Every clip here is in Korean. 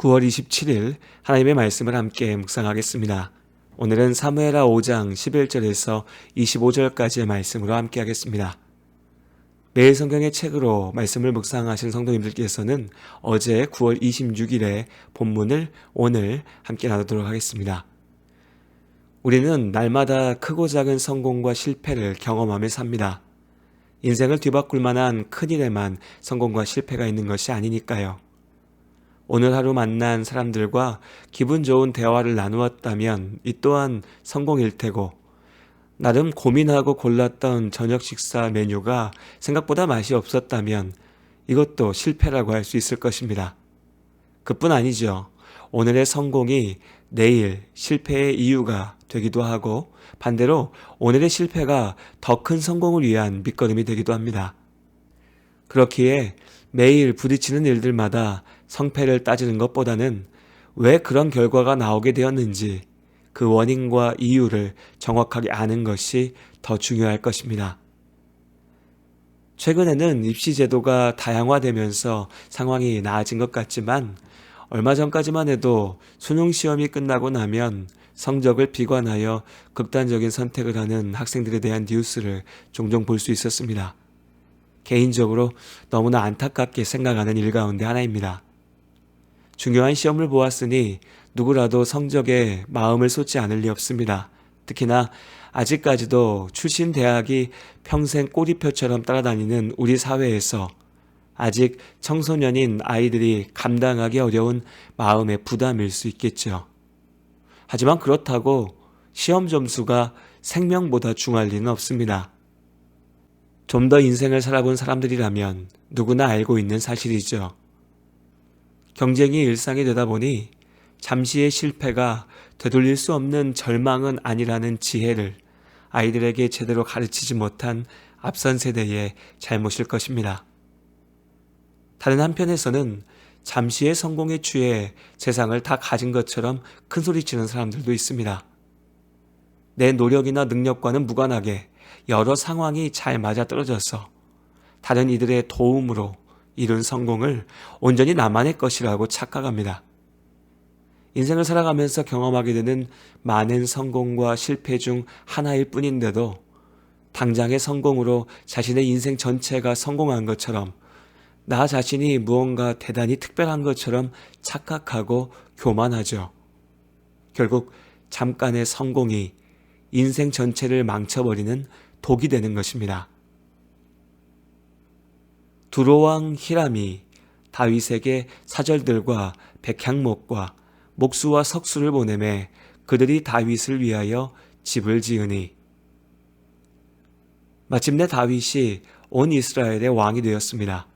9월 27일 하나님의 말씀을 함께 묵상하겠습니다. 오늘은 사무엘하 5장 11절에서 25절까지의 말씀으로 함께 하겠습니다. 매일 성경의 책으로 말씀을 묵상하신 성도님들께서는 어제 9월 26일에 본문을 오늘 함께 나누도록 하겠습니다. 우리는 날마다 크고 작은 성공과 실패를 경험하며 삽니다. 인생을 뒤바꿀 만한 큰일에만 성공과 실패가 있는 것이 아니니까요. 오늘 하루 만난 사람들과 기분 좋은 대화를 나누었다면 이 또한 성공일 테고, 나름 고민하고 골랐던 저녁 식사 메뉴가 생각보다 맛이 없었다면 이것도 실패라고 할 수 있을 것입니다. 그뿐 아니죠. 오늘의 성공이 내일 실패의 이유가 되기도 하고, 반대로 오늘의 실패가 더 큰 성공을 위한 밑거름이 되기도 합니다. 그렇기에 매일 부딪히는 일들마다 성패를 따지는 것보다는 왜 그런 결과가 나오게 되었는지 그 원인과 이유를 정확하게 아는 것이 더 중요할 것입니다. 최근에는 입시 제도가 다양화되면서 상황이 나아진 것 같지만 얼마 전까지만 해도 수능 시험이 끝나고 나면 성적을 비관하여 극단적인 선택을 하는 학생들에 대한 뉴스를 종종 볼 수 있었습니다. 개인적으로 너무나 안타깝게 생각하는 일 가운데 하나입니다. 중요한 시험을 보았으니 누구라도 성적에 마음을 쏟지 않을 리 없습니다. 특히나 아직까지도 출신 대학이 평생 꼬리표처럼 따라다니는 우리 사회에서 아직 청소년인 아이들이 감당하기 어려운 마음의 부담일 수 있겠죠. 하지만 그렇다고 시험 점수가 생명보다 중요할 리는 없습니다. 좀 더 인생을 살아본 사람들이라면 누구나 알고 있는 사실이죠. 경쟁이 일상이 되다 보니 잠시의 실패가 되돌릴 수 없는 절망은 아니라는 지혜를 아이들에게 제대로 가르치지 못한 앞선 세대의 잘못일 것입니다. 다른 한편에서는 잠시의 성공에 취해 세상을 다 가진 것처럼 큰소리치는 사람들도 있습니다. 내 노력이나 능력과는 무관하게 여러 상황이 잘 맞아떨어져서 다른 이들의 도움으로 이룬 성공을 온전히 나만의 것이라고 착각합니다. 인생을 살아가면서 경험하게 되는 많은 성공과 실패 중 하나일 뿐인데도 당장의 성공으로 자신의 인생 전체가 성공한 것처럼 나 자신이 무언가 대단히 특별한 것처럼 착각하고 교만하죠. 결국 잠깐의 성공이 인생 전체를 망쳐버리는 독이 되는 것입니다. 두로왕 히람이 다윗에게 사절들과 백향목과 목수와 석수를 보내매 그들이 다윗을 위하여 집을 지으니, 마침내 다윗이 온 이스라엘의 왕이 되었습니다.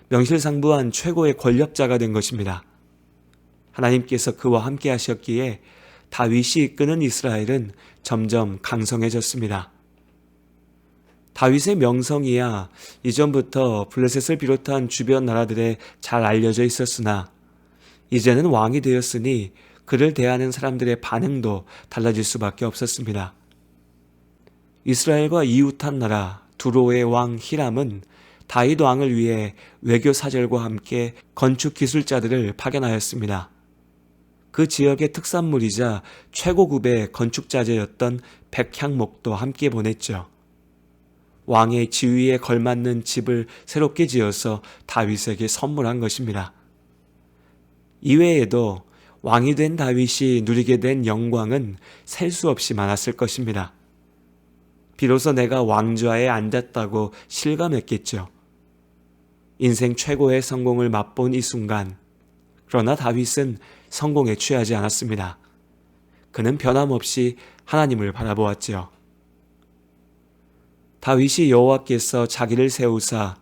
명실상부한 최고의 권력자가 된 것입니다. 하나님께서 그와 함께 하셨기에 다윗이 이끄는 이스라엘은 점점 강성해졌습니다. 다윗의 명성이야 이전부터 블레셋을 비롯한 주변 나라들에 잘 알려져 있었으나 이제는 왕이 되었으니 그를 대하는 사람들의 반응도 달라질 수밖에 없었습니다. 이스라엘과 이웃한 나라 두로의 왕 히람은 다윗 왕을 위해 외교 사절과 함께 건축 기술자들을 파견하였습니다. 그 지역의 특산물이자 최고급의 건축자재였던 백향목도 함께 보냈죠. 왕의 지위에 걸맞는 집을 새롭게 지어서 다윗에게 선물한 것입니다. 이외에도 왕이 된 다윗이 누리게 된 영광은 셀 수 없이 많았을 것입니다. 비로소 내가 왕좌에 앉았다고 실감했겠죠. 인생 최고의 성공을 맛본 이 순간, 그러나 다윗은 성공에 취하지 않았습니다. 그는 변함없이 하나님을 바라보았지요. 다윗이 여호와께서 자기를 세우사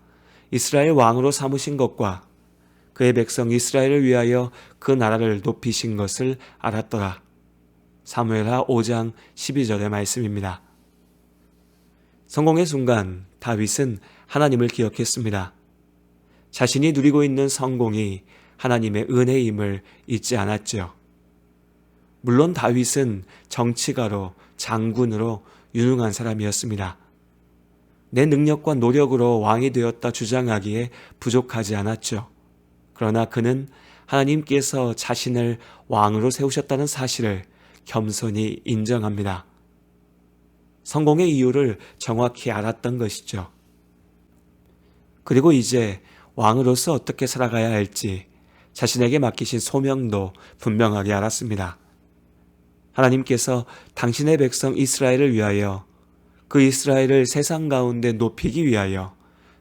이스라엘 왕으로 삼으신 것과 그의 백성 이스라엘을 위하여 그 나라를 높이신 것을 알았더라. 사무엘하 5장 12절의 말씀입니다. 성공의 순간 다윗은 하나님을 기억했습니다. 자신이 누리고 있는 성공이 하나님의 은혜임을 잊지 않았죠. 물론 다윗은 정치가로 장군으로 유능한 사람이었습니다. 내 능력과 노력으로 왕이 되었다 주장하기에 부족하지 않았죠. 그러나 그는 하나님께서 자신을 왕으로 세우셨다는 사실을 겸손히 인정합니다. 성공의 이유를 정확히 알았던 것이죠. 그리고 이제 왕으로서 어떻게 살아가야 할지 자신에게 맡기신 소명도 분명하게 알았습니다. 하나님께서 당신의 백성 이스라엘을 위하여 그 이스라엘을 세상 가운데 높이기 위하여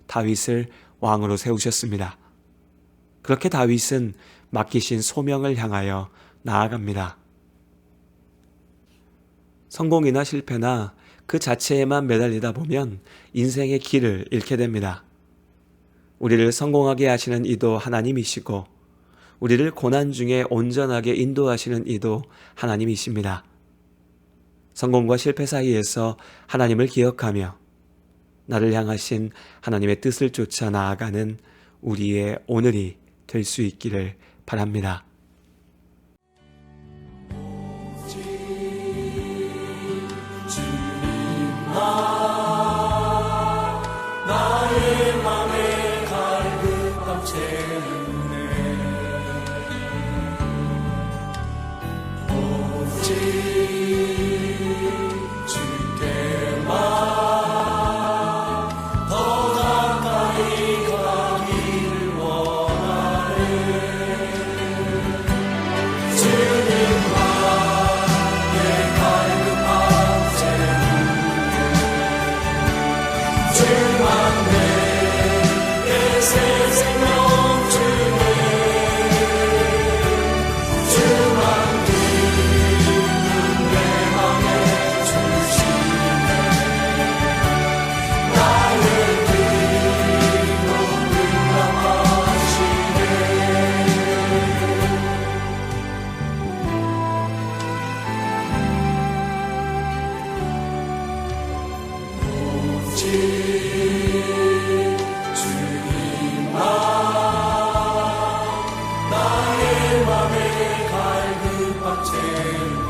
다윗을 왕으로 세우셨습니다. 그렇게 다윗은 맡기신 소명을 향하여 나아갑니다. 성공이나 실패나 그 자체에만 매달리다 보면 인생의 길을 잃게 됩니다. 우리를 성공하게 하시는 이도 하나님이시고 우리를 고난 중에 온전하게 인도하시는 이도 하나님이십니다. 성공과 실패 사이에서 하나님을 기억하며 나를 향하신 하나님의 뜻을 쫓아 나아가는 우리의 오늘이 될 수 있기를 바랍니다. 나의 맘에 갈급함 채우네. 오직 주께만 더 가까이 가기를 원하네. 주님만 내 갈급함 채우네. 주만 내게 새 생명 주네. 주만 기쁨 내 맘에 주시네. 나의 기도 응답하시네. 오직 주님만 나의 맘에 갈급함 채우네.